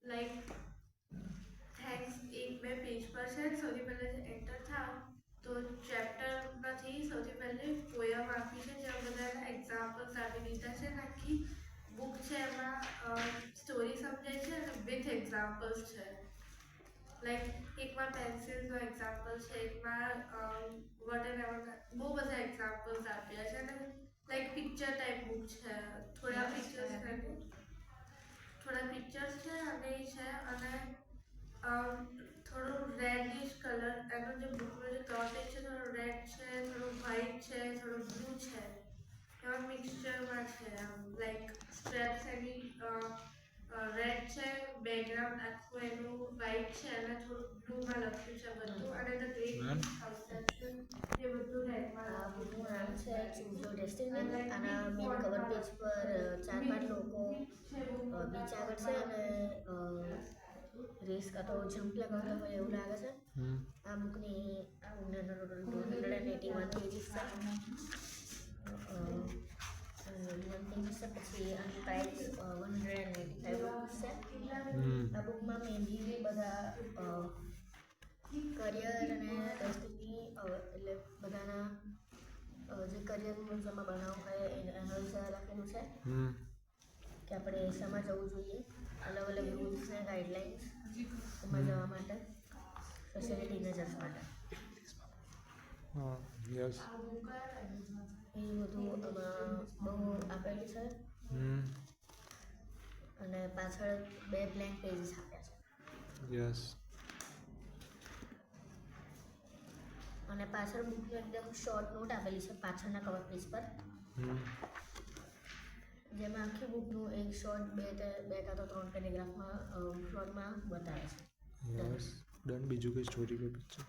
Like thanks એક બે page પર છે. સૌથી પહેલાં જે એન્ટર થાવ તો ચેપ્ટરમાંથી સૌથી પહેલી પોયમ આપી છે, જેમાં બધાના એક્ઝામ્પલ્સ આપી દીધા છે. આખી બુક છે એમાં સ્ટોરી સમજાય છે અને વિથ એક્ઝામ્પલ્સ છે. લાઈક એકમાં પેન્સિલનો એક્ઝામ્પલ છે, એકમાં બહુ બધા એક્ઝામ્પલ્સ આપ્યા છે અને લાઈક પિક્ચર ટાઈપ બુક છે. થોડા પિક્ચર્સ છે અને એ છે અને થોડો રેડિશ કલર, એનો જે બુકનો જે ક્લોથ છે થોડો રેડ છે, થોડો વ્હાઈટ છે, થોડો બ્લુ છે, એવા મિક્સચરમાં છે. લાઈક સ્ટ્રેપ્સ એની રેડ છે, બેકગ્રાઉન્ડ આખું એનું વ્હાઈટ છે અને થોડું બ્લુમાં લખ્યું છે બધું, અને ધ ગ્રેટ કન્સેપ્શન એ બધું રેડમાં બુકનું નામ છે ચૂઝ યોર ડેસ્ટિની. આના મેન કવર પેજ પર 4-5 લોકો બીચ આગળ છે અને રેસ કાં તો જમ્પ લગાવતા હોય એવું લાગે છે. આ બુકની 281 પેજીસ છે. 1 પેજીસ છે, પછી આની પ્રાઇસ 185 રૂપીસ છે. આ બુકમાં મેનલી બધા કરિયર અને ડેસ્ટિની એટલે બધાના જે કરિયર મ્યુઝિયમમાં બનાવવું હોય એના વિશે લખેલું છે કે આપણે શેમાં જવું જોઈએ, અલગ અલગ રૂલ્સ અને ગાઈડલાઇન્સ એમાં જવા માટે, સ્પેશિયલી ટીનેજર્સ માટે. યસ, એ બધું આમાં બહુ આપેલું છે અને પાછળ 2 બ્લેન્ક પેજીસ આપ્યા છે. યસ. અને પાછળ બુકની એકદમ શોર્ટ નોટ આપેલી છે પાછળના કવર પેજ પર, જેમાં આખી બુકનું એક શોર્ટ 2 કાં તો 3 પેરેગ્રાફમાં શોર્ટમાં બતાવે છે. Yes, done. બીજું કંઈ સ્ટોરી કે પિક્ચર?